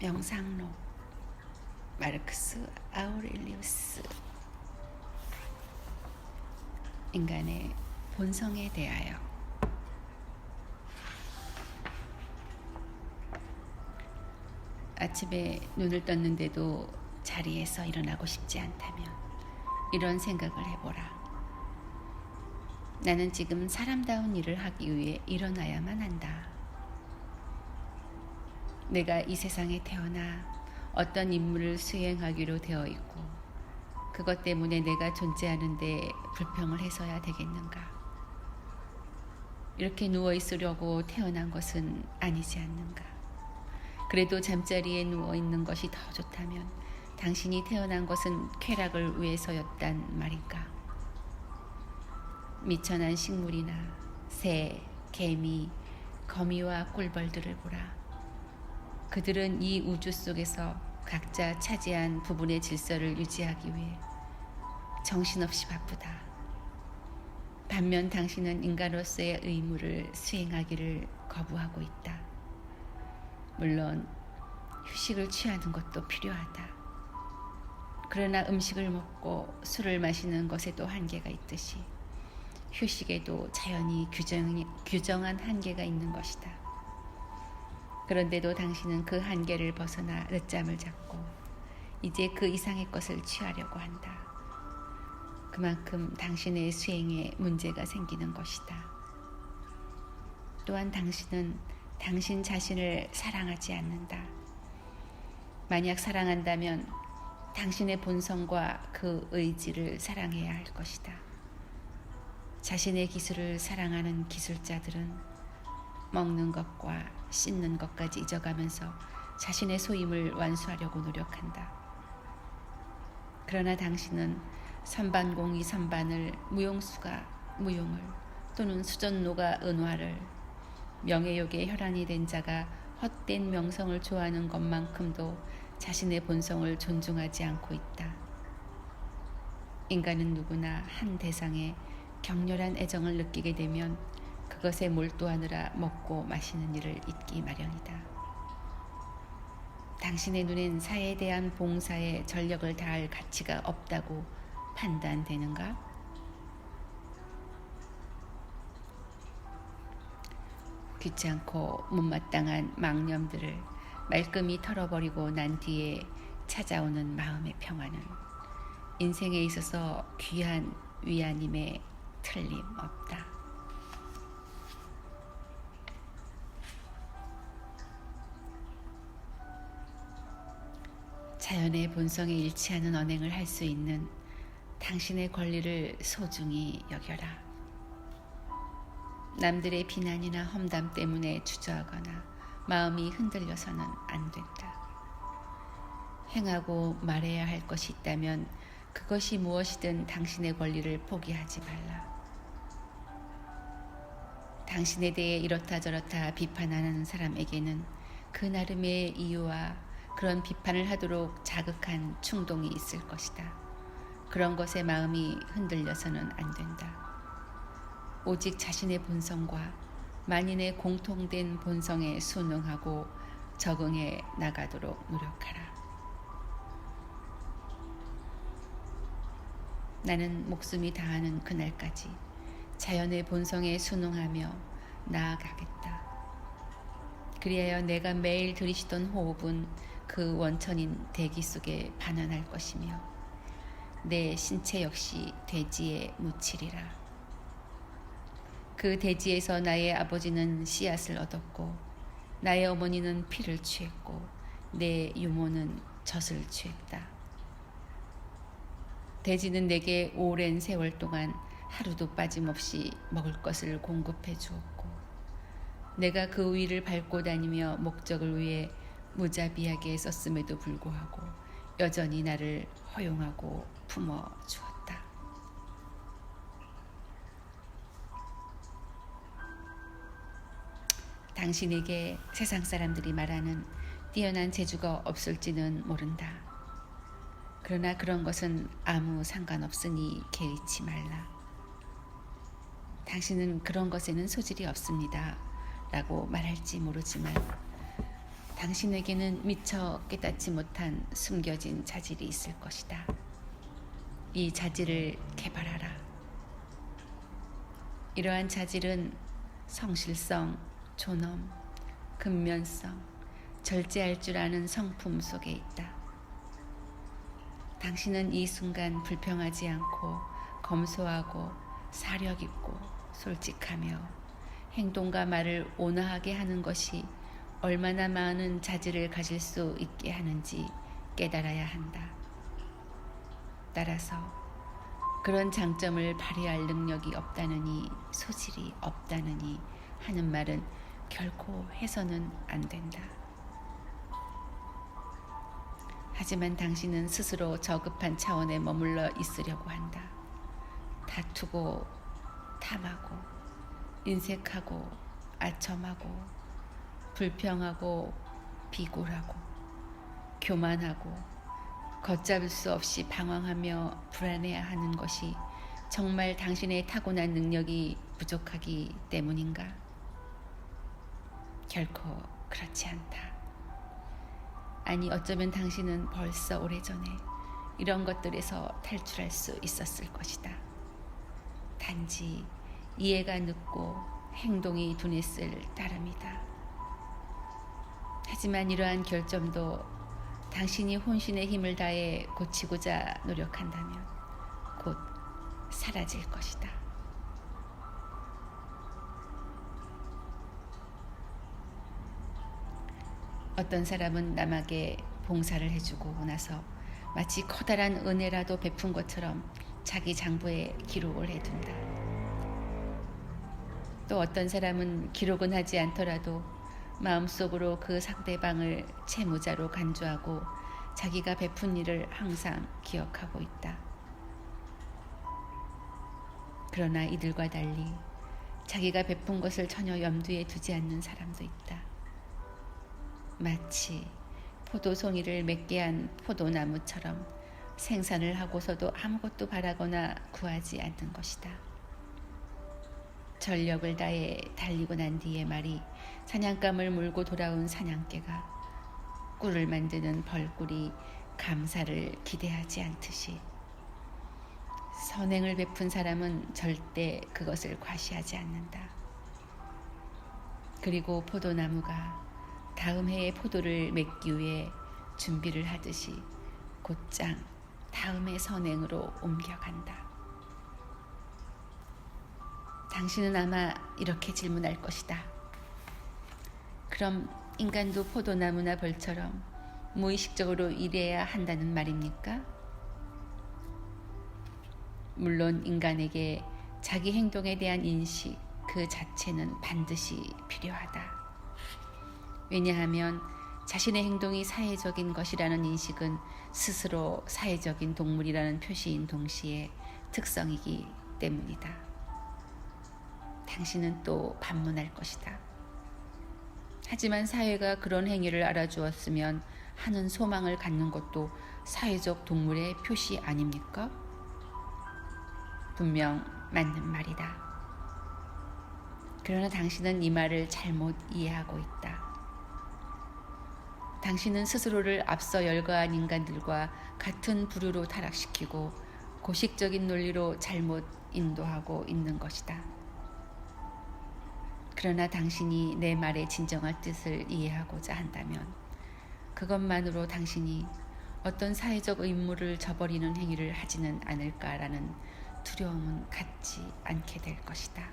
명상록 마르크스 아우렐리우스. 인간의 본성에 대하여. 아침에 눈을 떴는데도 자리에서 일어나고 싶지 않다면 이런 생각을 해보라. 나는 지금 사람다운 일을 하기 위해 일어나야만 한다. 내가 이 세상에 태어나 어떤 임무를 수행하기로 되어 있고 그것 때문에 내가 존재하는데 불평을 해서야 되겠는가? 이렇게 누워 있으려고 태어난 것은 아니지 않는가? 그래도 잠자리에 누워 있는 것이 더 좋다면 당신이 태어난 것은 쾌락을 위해서였단 말인가? 미천한 식물이나 새, 개미, 거미와 꿀벌들을 보라. 그들은 이 우주 속에서 각자 차지한 부분의 질서를 유지하기 위해 정신없이 바쁘다. 반면 당신은 인간으로서의 의무를 수행하기를 거부하고 있다. 물론 휴식을 취하는 것도 필요하다. 그러나 음식을 먹고 술을 마시는 것에도 한계가 있듯이 휴식에도 자연히 규정한 한계가 있는 것이다. 그런데도 당신은 그 한계를 벗어나 늦잠을 잤고 이제 그 이상의 것을 취하려고 한다. 그만큼 당신의 수행에 문제가 생기는 것이다. 또한 당신은 당신 자신을 사랑하지 않는다. 만약 사랑한다면 당신의 본성과 그 의지를 사랑해야 할 것이다. 자신의 기술을 사랑하는 기술자들은 먹는 것과 씻는 것까지 잊어가면서 자신의 소임을 완수하려고 노력한다. 그러나 당신은 선반공이 선반을, 무용수가 무용을, 또는 수전노가 은화를, 명예욕의 혈안이 된 자가 헛된 명성을 좋아하는 것만큼도 자신의 본성을 존중하지 않고 있다. 인간은 누구나 한 대상에 격렬한 애정을 느끼게 되면 그것에 몰두하느라 먹고 마시는 일을 잊기 마련이다. 당신의 눈엔 사회에 대한 봉사에 전력을 다할 가치가 없다고 판단되는가? 귀찮고 못마땅한 망념들을 말끔히 털어버리고 난 뒤에 찾아오는 마음의 평화는 인생에 있어서 귀한 위안임에 틀림없다. 자연의 본성에 일치하는 언행을 할 수 있는 당신의 권리를 소중히 여겨라. 남들의 비난이나 험담 때문에 주저하거나 마음이 흔들려서는 안 된다. 행하고 말해야 할 것이 있다면 그것이 무엇이든 당신의 권리를 포기하지 말라. 당신에 대해 이렇다 저렇다 비판하는 사람에게는 그 나름의 이유와 그런 비판을 하도록 자극한 충동이 있을 것이다. 그런 것에 마음이 흔들려서는 안 된다. 오직 자신의 본성과 만인의 공통된 본성에 순응하고 적응해 나가도록 노력하라. 나는 목숨이 다하는 그날까지 자연의 본성에 순응하며 나아가겠다. 그리하여 내가 매일 들이쉬던 호흡은 그 원천인 대기 속에 반환할 것이며 내 신체 역시 대지에 묻히리라. 그 대지에서 나의 아버지는 씨앗을 얻었고 나의 어머니는 피를 취했고 내 유모는 젖을 취했다. 대지는 내게 오랜 세월 동안 하루도 빠짐없이 먹을 것을 공급해 주었고 내가 그 위를 밟고 다니며 목적을 위해 무자비하게 썼음에도 불구하고 여전히 나를 허용하고 품어 주었다. 당신에게 세상 사람들이 말하는 뛰어난 재주가 없을지는 모른다. 그러나 그런 것은 아무 상관없으니 개의치 말라. 당신은 그런 것에는 소질이 없습니다 라고 말할지 모르지만 당신에게는 미처 깨닫지 못한 숨겨진 자질이 있을 것이다. 이 자질을 개발하라. 이러한 자질은 성실성, 존엄, 근면성, 절제할 줄 아는 성품 속에 있다. 당신은 이 순간 불평하지 않고 검소하고 사력 있고 솔직하며 행동과 말을 온화하게 하는 것이 얼마나 많은 자질을 가질 수 있게 하는지 깨달아야 한다. 따라서 그런 장점을 발휘할 능력이 없다느니 소질이 없다느니 하는 말은 결코 해서는 안 된다. 하지만 당신은 스스로 저급한 차원에 머물러 있으려고 한다. 다투고 탐하고 인색하고 아첨하고 불평하고 비굴하고 교만하고 걷잡을 수 없이 방황하며 불안해하는 것이 정말 당신의 타고난 능력이 부족하기 때문인가? 결코 그렇지 않다. 아니, 어쩌면 당신은 벌써 오래전에 이런 것들에서 탈출할 수 있었을 것이다. 단지 이해가 늦고 행동이 둔했을 따름이다. 하지만 이러한 결점도 당신이 혼신의 힘을 다해 고치고자 노력한다면 곧 사라질 것이다. 어떤 사람은 남에게 봉사를 해주고 나서 마치 커다란 은혜라도 베푼 것처럼 자기 장부에 기록을 해둔다. 또 어떤 사람은 기록은 하지 않더라도 마음속으로 그 상대방을 채무자로 간주하고 자기가 베푼 일을 항상 기억하고 있다. 그러나 이들과 달리 자기가 베푼 것을 전혀 염두에 두지 않는 사람도 있다. 마치 포도송이를 맺게 한 포도나무처럼 생산을 하고서도 아무것도 바라거나 구하지 않는 것이다. 전력을 다해 달리고 난 뒤에 말이 사냥감을 물고 돌아온 사냥개가 꿀을 만드는 벌꿀이 감사를 기대하지 않듯이 선행을 베푼 사람은 절대 그것을 과시하지 않는다. 그리고 포도나무가 다음 해의 포도를 맺기 위해 준비를 하듯이 곧장 다음의 선행으로 옮겨간다. 당신은 아마 이렇게 질문할 것이다. 그럼 인간도 포도나무나 벌처럼 무의식적으로 일해야 한다는 말입니까? 물론 인간에게 자기 행동에 대한 인식 그 자체는 반드시 필요하다. 왜냐하면 자신의 행동이 사회적인 것이라는 인식은 스스로 사회적인 동물이라는 표시인 동시에 특성이기 때문이다. 당신은 또 반문할 것이다. 하지만 사회가 그런 행위를 알아주었으면 하는 소망을 갖는 것도 사회적 동물의 표시 아닙니까? 분명 맞는 말이다. 그러나 당신은 이 말을 잘못 이해하고 있다. 당신은 스스로를 앞서 열거한 인간들과 같은 부류로 타락시키고 고식적인 논리로 잘못 인도하고 있는 것이다. 그러나 당신이 내 말의 진정한 뜻을 이해하고자 한다면 그것만으로 당신이 어떤 사회적 의무를 저버리는 행위를 하지는 않을까라는 두려움은 갖지 않게 될 것이다.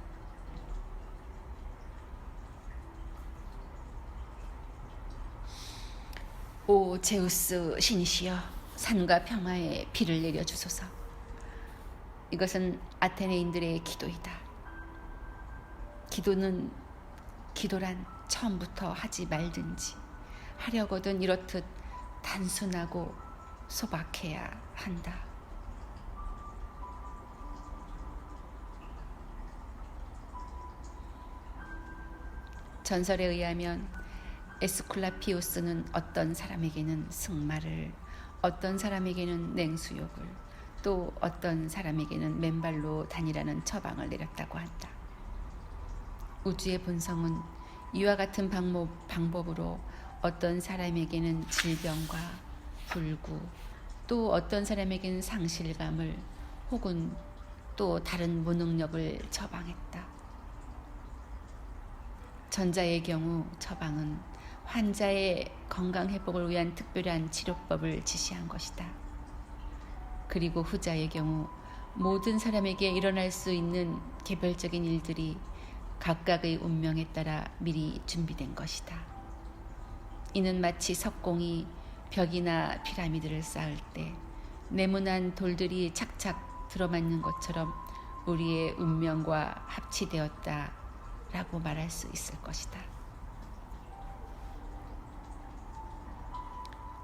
오 제우스 신이시여, 산과 평화에 비를 내려주소서. 이것은 아테네인들의 기도이다. 기도란 처음부터 하지 말든지 하려거든 이렇듯 단순하고 소박해야 한다. 전설에 의하면 에스쿨라피우스는 어떤 사람에게는 승마를, 어떤 사람에게는 냉수욕을, 또 어떤 사람에게는 맨발로 다니라는 처방을 내렸다고 한다. 우주의 본성은 이와 같은 방법으로 어떤 사람에게는 질병과 불구, 또 어떤 사람에게는 상실감을 혹은 또 다른 무능력을 처방했다. 전자의 경우 처방은 환자의 건강 회복을 위한 특별한 치료법을 지시한 것이다. 그리고 후자의 경우 모든 사람에게 일어날 수 있는 개별적인 일들이 각각의 운명에 따라 미리 준비된 것이다. 이는 마치 석공이 벽이나 피라미드를 쌓을 때 네모난 돌들이 착착 들어맞는 것처럼 우리의 운명과 합치되었다라고 말할 수 있을 것이다.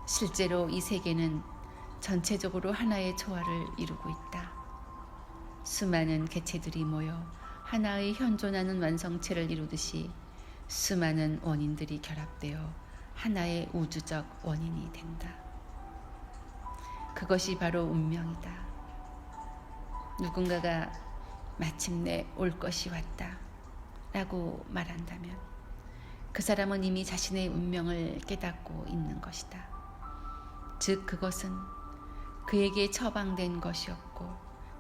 실제로 이 세계는 전체적으로 하나의 조화를 이루고 있다. 수많은 개체들이 모여 하나의 현존하는 완성체를 이루듯이 수많은 원인들이 결합되어 하나의 우주적 원인이 된다. 그것이 바로 운명이다. 누군가가 마침내 올 것이 왔다 라고 말한다면 그 사람은 이미 자신의 운명을 깨닫고 있는 것이다. 즉 그것은 그에게 처방된 것이었고,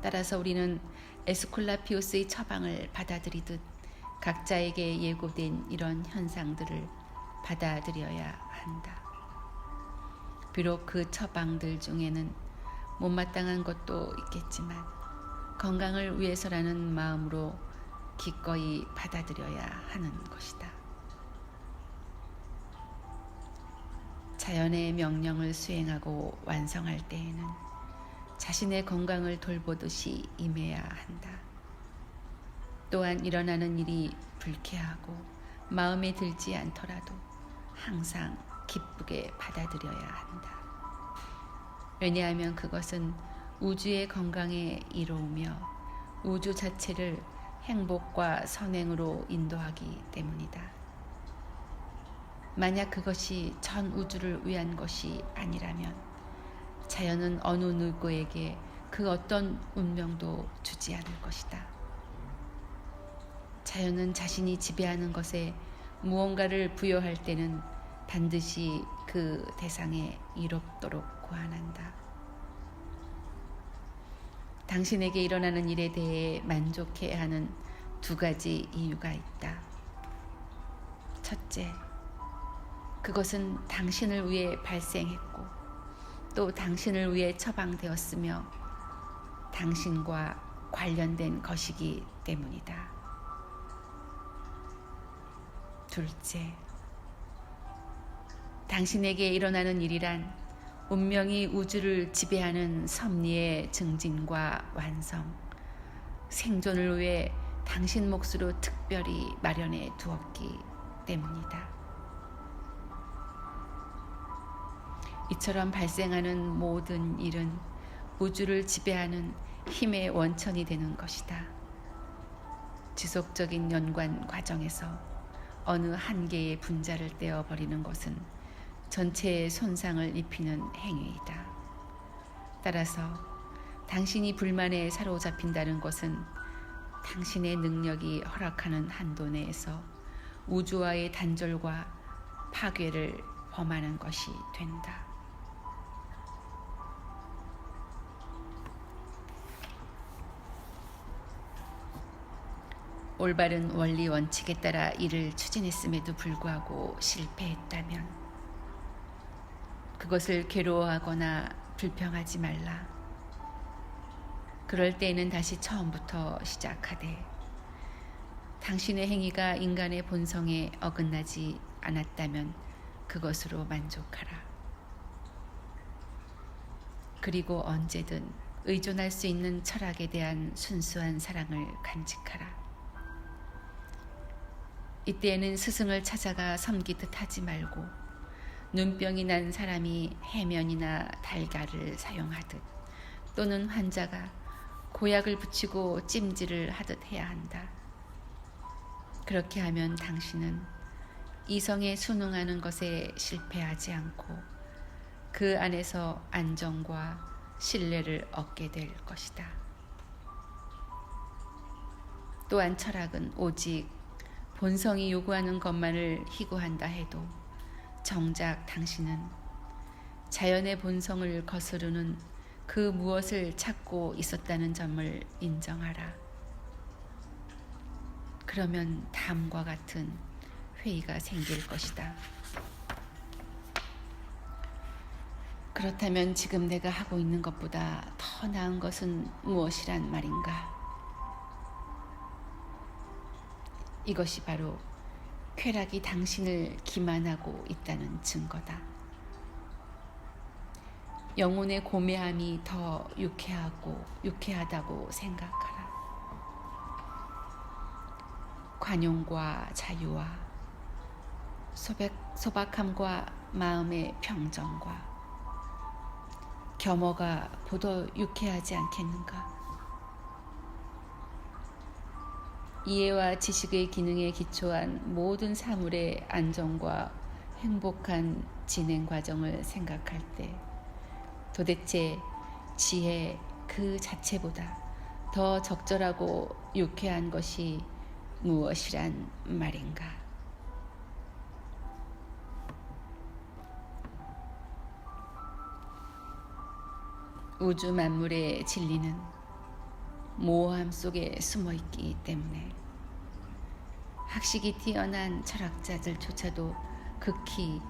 따라서 우리는 에스쿨라피우스의 처방을 받아들이듯 각자에게 예고된 이런 현상들을 받아들여야 한다. 비록 그 처방들 중에는 못마땅한 것도 있겠지만 건강을 위해서라는 마음으로 기꺼이 받아들여야 하는 것이다. 자연의 명령을 수행하고 완성할 때에는 자신의 건강을 돌보듯이 임해야 한다. 또한 일어나는 일이 불쾌하고 마음에 들지 않더라도 항상 기쁘게 받아들여야 한다. 왜냐하면 그것은 우주의 건강에 이로우며 우주 자체를 행복과 선행으로 인도하기 때문이다. 만약 그것이 전 우주를 위한 것이 아니라면 자연은 어느 누구에게 그 어떤 운명도 주지 않을 것이다. 자연은 자신이 지배하는 것에 무언가를 부여할 때는 반드시 그 대상에 이롭도록 고안한다. 당신에게 일어나는 일에 대해 만족해야 하는 두 가지 이유가 있다. 첫째, 그것은 당신을 위해 발생했고 또 당신을 위해 처방되었으며 당신과 관련된 것이기 때문이다. 둘째, 당신에게 일어나는 일이란 운명이 우주를 지배하는 섭리의 증진과 완성, 생존을 위해 당신 몫으로 특별히 마련해 두었기 때문이다. 이처럼 발생하는 모든 일은 우주를 지배하는 힘의 원천이 되는 것이다. 지속적인 연관 과정에서 어느 한 개의 분자를 떼어버리는 것은 전체에 손상을 입히는 행위이다. 따라서 당신이 불만에 사로잡힌다는 것은 당신의 능력이 허락하는 한도 내에서 우주와의 단절과 파괴를 범하는 것이 된다. 올바른 원리 원칙에 따라 일을 추진했음에도 불구하고 실패했다면 그것을 괴로워하거나 불평하지 말라. 그럴 때에는 다시 처음부터 시작하되 당신의 행위가 인간의 본성에 어긋나지 않았다면 그것으로 만족하라. 그리고 언제든 의존할 수 있는 철학에 대한 순수한 사랑을 간직하라. 이때에는 스승을 찾아가 섬기듯 하지 말고 눈병이 난 사람이 해면이나 달걀을 사용하듯 또는 환자가 고약을 붙이고 찜질을 하듯 해야 한다. 그렇게 하면 당신은 이성에 순응하는 것에 실패하지 않고 그 안에서 안정과 신뢰를 얻게 될 것이다. 또한 철학은 오직 본성이 요구하는 것만을 희구한다 해도 정작 당신은 자연의 본성을 거스르는 그 무엇을 찾고 있었다는 점을 인정하라. 그러면 다음과 같은 회의가 생길 것이다. 그렇다면 지금 내가 하고 있는 것보다 더 나은 것은 무엇이란 말인가? 이것이 바로 쾌락이 당신을 기만하고 있다는 증거다. 영혼의 고매함이 더 유쾌하다고 생각하라. 관용과 자유와 소박함과 마음의 평정과 겸허가 보다 유쾌하지 않겠는가? 이해와 지식의 기능에 기초한 모든 사물의 안정과 행복한 진행 과정을 생각할 때 도대체 지혜 그 자체보다 더 적절하고 유쾌한 것이 무엇이란 말인가? 우주 만물의 진리는 모호함 속에 숨어있기 때문에 학식이 뛰어난 철학자들조차도 극히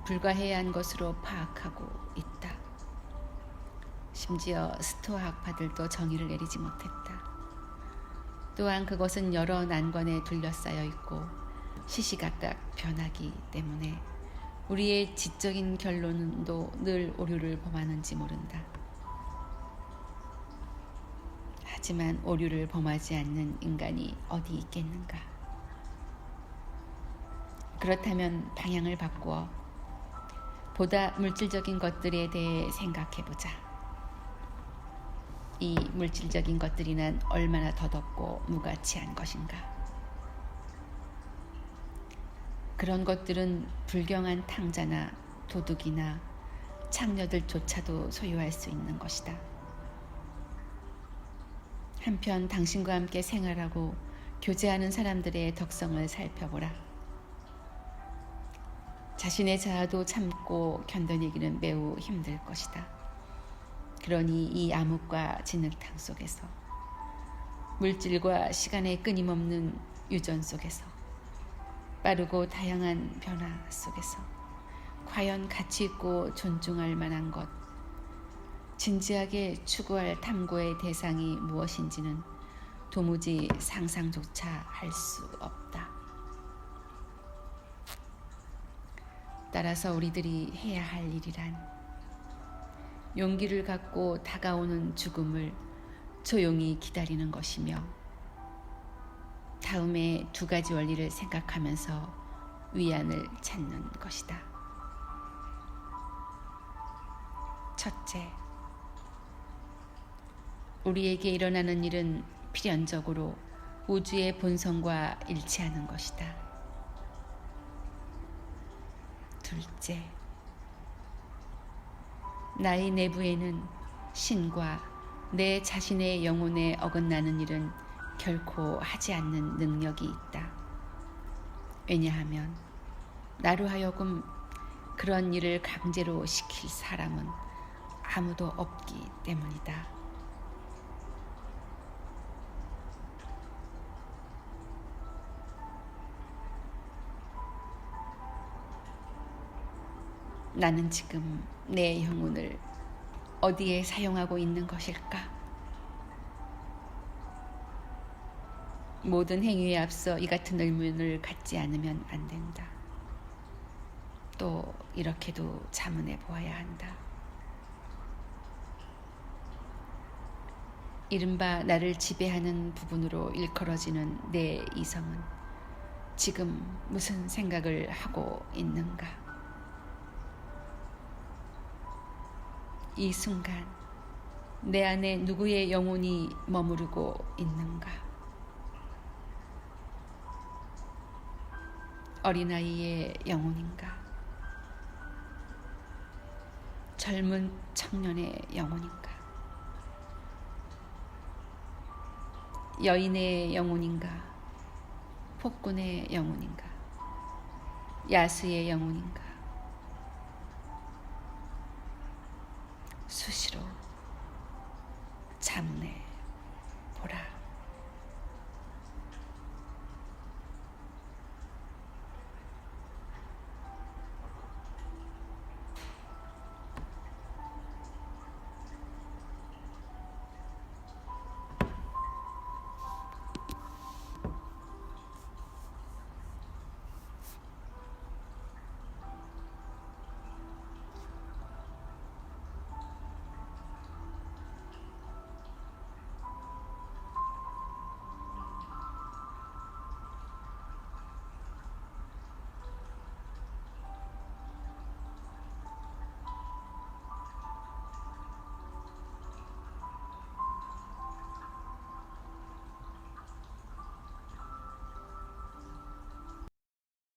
불가해한 것으로 파악하고 있다. 심지어 스토아 학파들도 정의를 내리지 못했다. 또한 그것은 여러 난관에 둘러싸여 있고 시시각각 변하기 때문에 우리의 지적인 결론도 늘 오류를 범하는지 모른다. 하지만 오류를 범하지 않는 인간이 어디 있겠는가? 그렇다면 방향을 바꾸어 보다 물질적인 것들에 대해 생각해보자. 이 물질적인 것들이 난 얼마나 더덥고 무가치한 것인가? 그런 것들은 불경한 탕자나 도둑이나 창녀들조차도 소유할 수 있는 것이다. 한편 당신과 함께 생활하고 교제하는 사람들의 덕성을 살펴보라. 자신의 자아도 참고 견뎌내기는 매우 힘들 것이다. 그러니 이 암흑과 진흙탕 속에서 물질과 시간의 끊임없는 유전 속에서 빠르고 다양한 변화 속에서 과연 가치 있고 존중할 만한 것, 진지하게 추구할 탐구의 대상이 무엇인지는 도무지 상상조차 할 수 없다. 따라서 우리들이 해야 할 일이란 용기를 갖고 다가오는 죽음을 조용히 기다리는 것이며 다음에 두 가지 원리를 생각하면서 위안을 찾는 것이다. 첫째, 우리에게 일어나는 일은 필연적으로 우주의 본성과 일치하는 것이다. 둘째, 나의 내부에는 신과 내 자신의 영혼에 어긋나는 일은 결코 하지 않는 능력이 있다. 왜냐하면 나로 하여금 그런 일을 강제로 시킬 사람은 아무도 없기 때문이다. 나는 지금 내 영혼을 어디에 사용하고 있는 것일까? 모든 행위에 앞서 이 같은 의문을 갖지 않으면 안 된다. 또 이렇게도 자문해 보아야 한다. 이른바 나를 지배하는 부분으로 일컬어지는 내 이성은 지금 무슨 생각을 하고 있는가? 이 순간 내 안에 누구의 영혼이 머무르고 있는가? 어린아이의 영혼인가? 젊은 청년의 영혼인가? 여인의 영혼인가? 폭군의 영혼인가? 야수의 영혼인가? 수시로 잠내 보라.